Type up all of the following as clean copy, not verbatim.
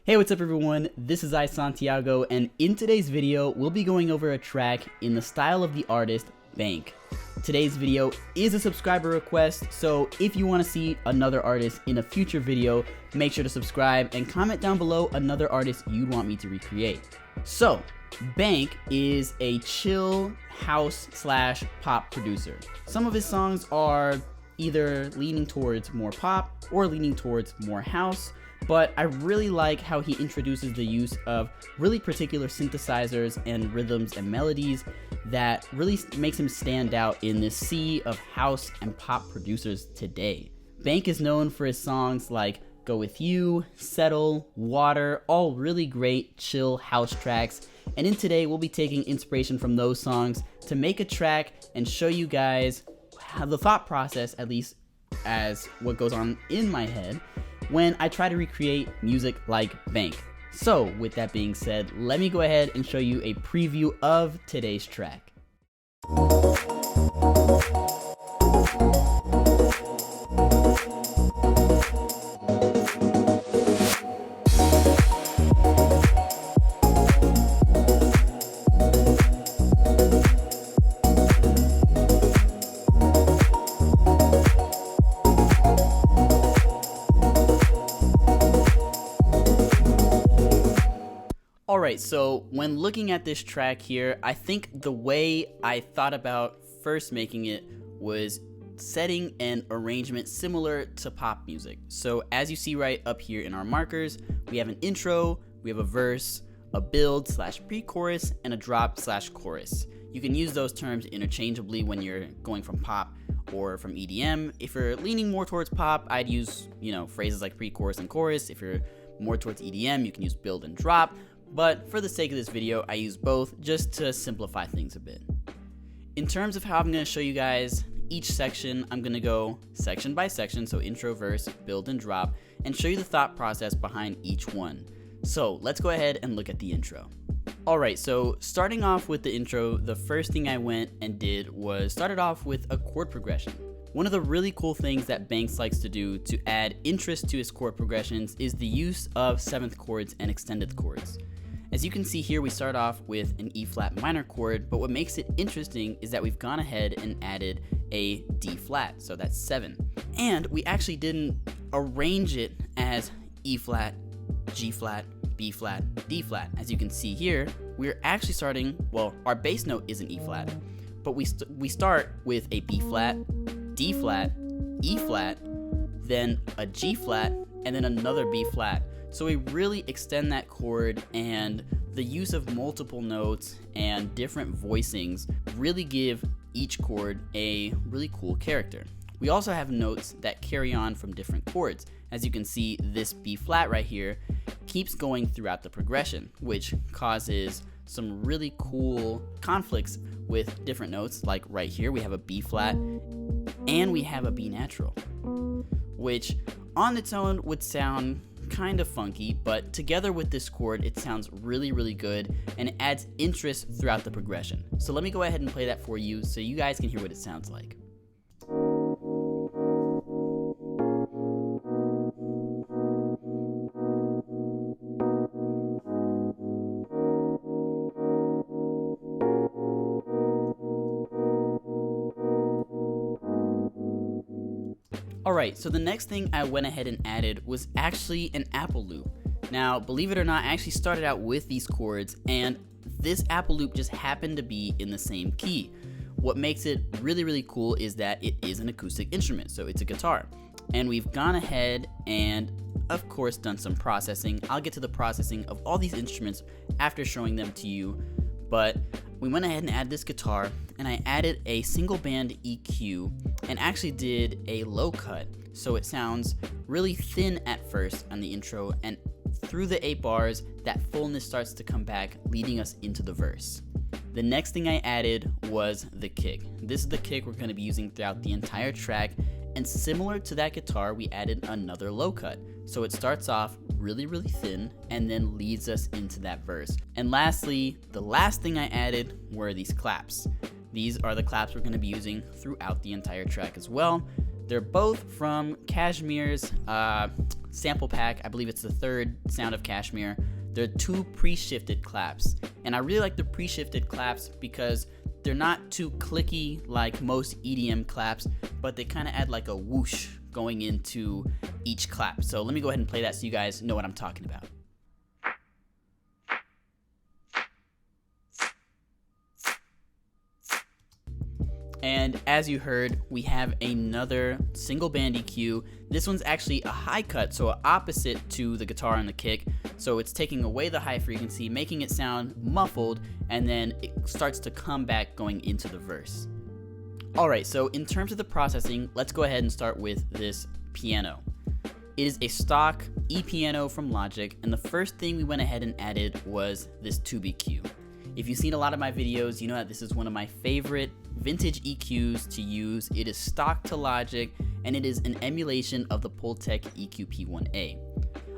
Hey, what's up everyone? This is isantiago, and in today's video, we'll be going over a track in the style of the artist Baynk. Today's video is a subscriber request, so if you want to see another artist in a future video, make sure to subscribe and comment down below another artist you'd want me to recreate. So, Baynk is a chill house slash pop producer. Some of his songs are either leaning towards more pop or leaning towards more house, but I really like how he introduces the use of really particular synthesizers and rhythms and melodies that really makes him stand out in this sea of house and pop producers today. Baynk is known for his songs like Go With You, Settle, Water, all really great chill house tracks, and in today we'll be taking inspiration from those songs to make a track and show you guys how the thought process, at least as what goes on in my head, when I try to recreate music like Baynk. So with that being said, let me go ahead and show you a preview of today's track. Alright, so when looking at this track here, I think the way I thought about first making it was setting an arrangement similar to pop music. So as you see right up here in our markers, we have an intro, we have a verse, a build slash pre-chorus, and a drop slash chorus. You can use those terms interchangeably when you're going from pop or from EDM. If you're leaning more towards pop, I'd use, phrases like pre-chorus and chorus. If you're more towards EDM, you can use build and drop. But for the sake of this video, I use both just to simplify things a bit. In terms of how I'm going to show you guys each section, I'm going to go section by section, so intro, verse, build, and drop, and show you the thought process behind each one. So let's go ahead and look at the intro. Alright, so starting off with the intro, the first thing I went and did was started off with a chord progression. One of the really cool things that Baynk likes to do to add interest to his chord progressions is the use of 7th chords and extended chords. As you can see here, we start off with an E flat minor chord, but what makes it interesting is that we've gone ahead and added a D flat, so that's 7. And we actually didn't arrange it as E flat, G flat, B flat, D flat. As you can see here, we're actually starting, our bass note is an E flat, but we start with a B flat, D flat, E flat, then a G flat, and then another B flat. So we really extend that chord, and the use of multiple notes and different voicings really give each chord a really cool character. We also have notes that carry on from different chords. As you can see, this B flat right here keeps going throughout the progression, which causes some really cool conflicts with different notes. Like right here, we have a B flat and we have a B natural, which on its own would sound kind of funky, but together with this chord, it sounds really, really good, and it adds interest throughout the progression. So let me go ahead and play that for you so you guys can hear what it sounds like. Alright, so the next thing I went ahead and added was actually an Apple loop. Now, believe it or not, I actually started out with these chords, and this Apple loop just happened to be in the same key. What makes it really, really cool is that it is an acoustic instrument, so it's a guitar. And we've gone ahead and, of course, done some processing. I'll get to the processing of all these instruments after showing them to you, but we went ahead and added this guitar, and I added a single band EQ and actually did a low cut, so it sounds really thin at first on the intro, and through the 8 bars, that fullness starts to come back, leading us into the verse. The next thing I added was the kick. This is the kick we're going to be using throughout the entire track, and similar to that guitar, we added another low cut. So it starts off really, really thin and then leads us into that verse. And lastly, the last thing I added were these claps. These are the claps we're going to be using throughout the entire track as well. They're both from Kashmir's sample pack, I believe it's the third Sound of Cashmere, there are 2 pre-shifted claps. And I really like the pre-shifted claps because they're not too clicky like most EDM claps, but they kind of add like a whoosh going into each clap. So let me go ahead and play that so you guys know what I'm talking about. And as you heard, we have another single band EQ. This one's actually a high cut, so opposite to the guitar and the kick. So it's taking away the high frequency, making it sound muffled, and then it starts to come back going into the verse. Alright, so in terms of the processing, let's go ahead and start with this piano. It is a stock E-piano from Logic, and the first thing we went ahead and added was this tube EQ. If you've seen a lot of my videos, you know that this is one of my favorite vintage EQs to use. It is stock to Logic, and it is an emulation of the Pultec EQ-P1A.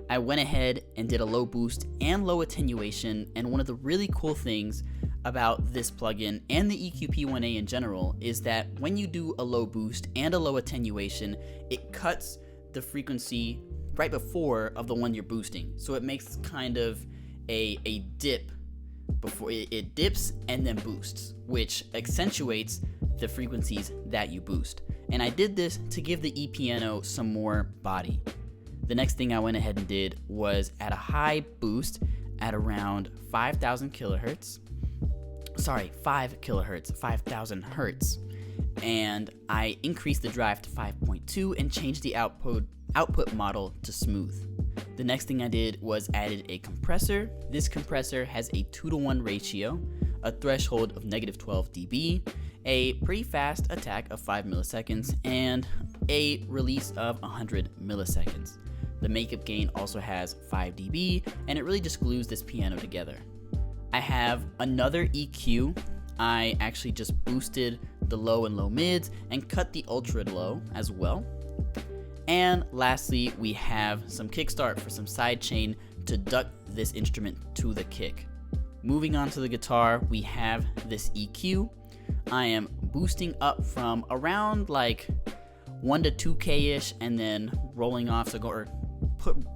I went ahead and did a low boost and low attenuation, and one of the really cool things about this plugin and the EQ-P1A in general is that when you do a low boost and a low attenuation, it cuts the frequency right before of the one you're boosting. So it makes kind of a dip before it dips and then boosts, which accentuates the frequencies that you boost. And I did this to give the E-piano some more body. The next thing I went ahead and did was at a high boost at around 5,000 kilohertz. Sorry, 5 kilohertz, 5,000 hertz. And I increased the drive to 5.2 and changed the output model to smooth. The next thing I did was added a compressor. This compressor has a 2-to-1 ratio, a threshold of -12 dB, a pretty fast attack of 5 milliseconds, and a release of 100 milliseconds. The makeup gain also has 5 dB, and it really just glues this piano together. I have another EQ. I actually just boosted the low and low mids and cut the ultra low as well. And lastly, we have some kickstart for some sidechain to duck this instrument to the kick. Moving on to the guitar, we have this EQ. I am boosting up from around like 1 to 2K-ish and then rolling off,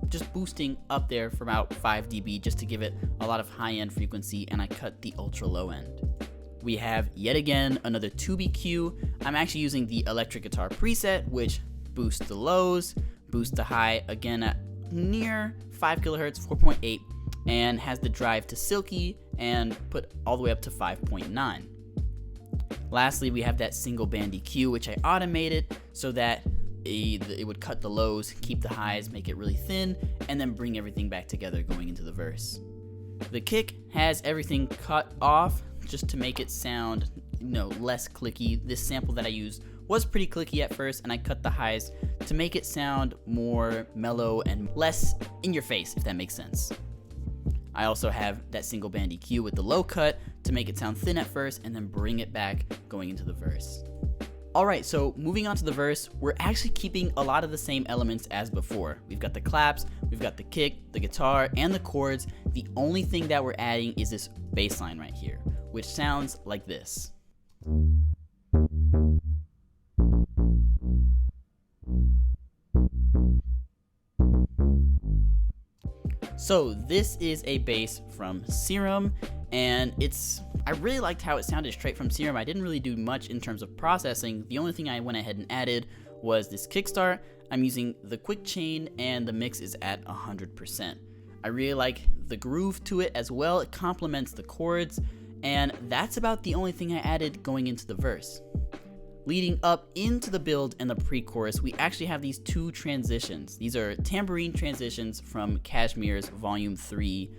just boosting up there for about 5 dB just to give it a lot of high-end frequency, and I cut the ultra low end. We have yet again another tube EQ. I'm actually using the electric guitar preset, which boost the lows, boost the high again at near 5 kilohertz, 4.8, and has the drive to silky and put all the way up to 5.9. Lastly, we have that single band EQ, which I automated so that it would cut the lows, keep the highs, make it really thin, and then bring everything back together going into the verse. The kick has everything cut off just to make it sound, less clicky. This sample that I used was pretty clicky at first, and I cut the highs to make it sound more mellow and less in your face, if that makes sense. I also have that single band EQ with the low cut to make it sound thin at first and then bring it back going into the verse. Alright, so moving on to the verse, we're actually keeping a lot of the same elements as before. We've got the claps, we've got the kick, the guitar, and the chords. The only thing that we're adding is this bass line right here, which sounds like this. So this is a bass from Serum, and I really liked how it sounded straight from Serum. I didn't really do much in terms of processing. The only thing I went ahead and added was this kickstart. I'm using the quick chain, and the mix is at 100%. I really like the groove to it as well. It complements the chords, and that's about the only thing I added going into the verse. Leading up into the build and the pre-chorus, we actually have these 2 transitions. These are tambourine transitions from Cashmere's Volume 3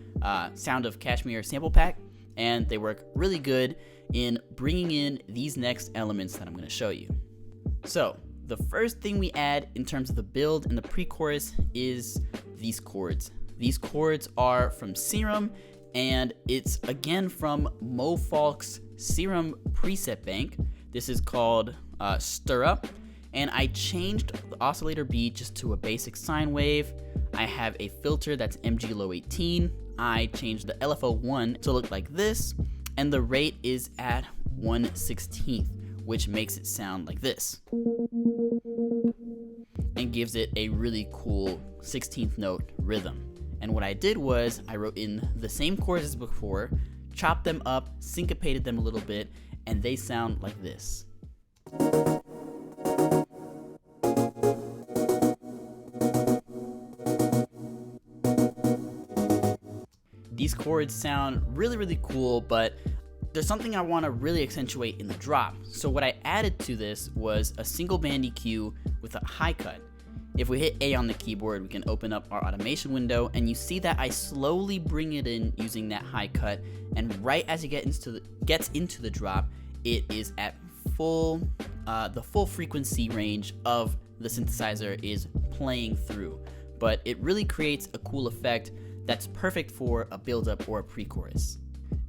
Sound of Cashmere sample pack, and they work really good in bringing in these next elements that I'm going to show you. So the first thing we add in terms of the build and the pre-chorus is these chords. These chords are from Serum, and it's again from Mo Falk's Serum preset bank. This is called Stir Up, and I changed the oscillator beat just to a basic sine wave. I have a filter that's MG Low 18. I changed the LFO1 to look like this, and the rate is at 1/16, which makes it sound like this. and gives it a really cool 16th note rhythm. And what I did was I wrote in the same chords as before, chopped them up, syncopated them a little bit, and they sound like this. These chords sound really cool, but there's something I want to really accentuate in the drop. So what I added to this was a single band EQ with a high cut. If we hit A on the keyboard, we can open up our automation window, and you see that I slowly bring it in using that high cut, and right as it gets into the drop, it is at the full frequency range of the synthesizer is playing through. But it really creates a cool effect that's perfect for a build-up or a pre-chorus.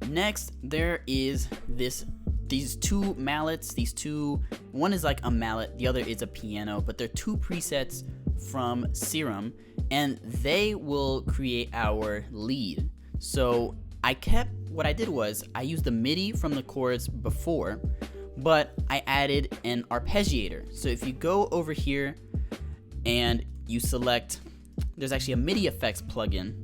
Next, there is these two mallets. One is like a mallet, the other is a piano, but they're two presets from Serum, and they will create our lead. So what I did was I used the MIDI from the chords before, but I added an arpeggiator. So if you go over here and you select, there's actually a MIDI effects plugin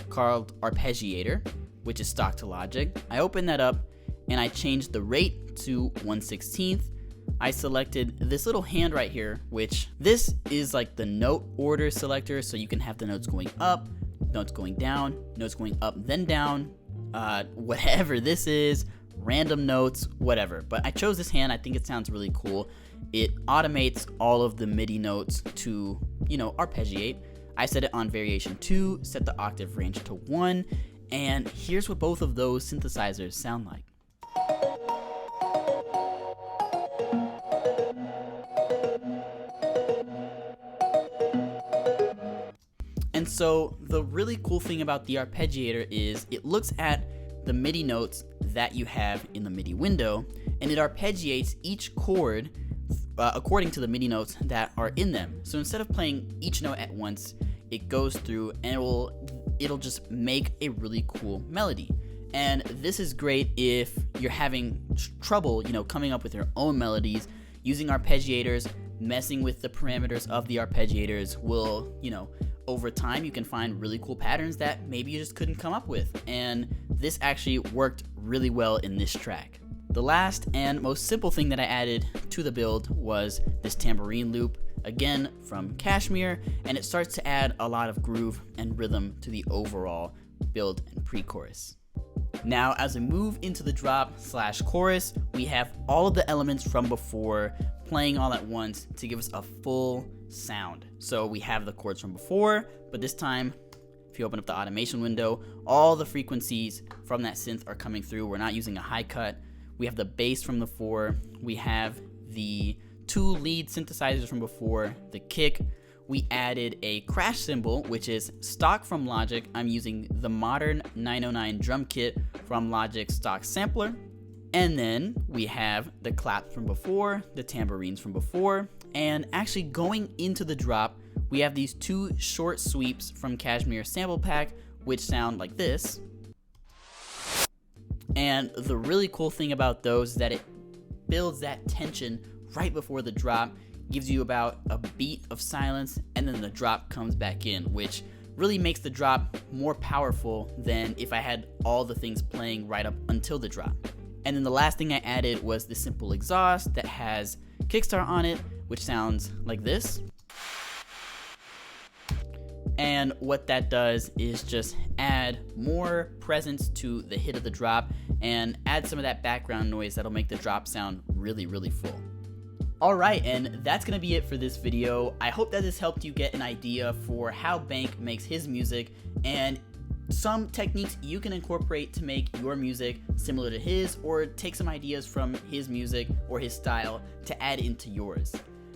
called Arpeggiator, which is stock to Logic. I opened that up and I changed the rate to 1/16. I selected this little hand right here, which this is like the note order selector, so you can have the notes going up, notes going down, notes going up then down, whatever this is, random notes, whatever. But I chose this hand. I think it sounds really cool. It automates all of the MIDI notes to, arpeggiate. I set it on variation 2, set the octave range to 1, and here's what both of those synthesizers sound like. And so the really cool thing about the arpeggiator is it looks at the MIDI notes that you have in the MIDI window, and it arpeggiates each chord according to the MIDI notes that are in them. So instead of playing each note at once, it goes through and it'll just make a really cool melody. And this is great if you're having trouble, coming up with your own melodies. Using arpeggiators, messing with the parameters of the arpeggiators will, over time you can find really cool patterns that maybe you just couldn't come up with. And this actually worked really well in this track. The last and most simple thing that I added to the build was this tambourine loop, again from Cashmere, and it starts to add a lot of groove and rhythm to the overall build and pre-chorus. Now, as we move into the drop/chorus, we have all of the elements from before playing all at once to give us a full sound. So we have the chords from before, but this time, if you open up the automation window, all the frequencies from that synth are coming through. We're not using a high cut. We have the bass from before. We have the two lead synthesizers from before, the kick. We added a crash cymbal, which is stock from Logic. I'm using the modern 909 drum kit from Logic's stock sampler. And then we have the claps from before, the tambourines from before, and actually going into the drop, we have these two short sweeps from Cashmere sample pack, which sound like this. And the really cool thing about those is that it builds that tension right before the drop, gives you about a beat of silence, and then the drop comes back in, which really makes the drop more powerful than if I had all the things playing right up until the drop. And then the last thing I added was the simple exhaust that has kickstart on it, which sounds like this. And what that does is just add more presence to the hit of the drop and add some of that background noise that'll make the drop sound really full. Alright, and that's gonna be it for this video. I hope that this helped you get an idea for how Baynk makes his music and some techniques you can incorporate to make your music similar to his, or take some ideas from his music or his style to add into yours.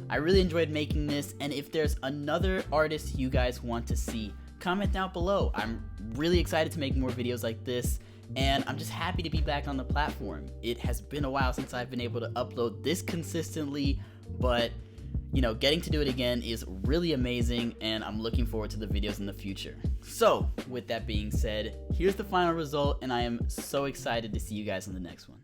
I really enjoyed making this, and if there's another artist you guys want to see, comment down below. I'm really excited to make more videos like this, and I'm just happy to be back on the platform. It has been a while since I've been able to upload this consistently, but getting to do it again is really amazing, and I'm looking forward to the videos in the future. So, with that being said, here's the final result, and I am so excited to see you guys in the next one.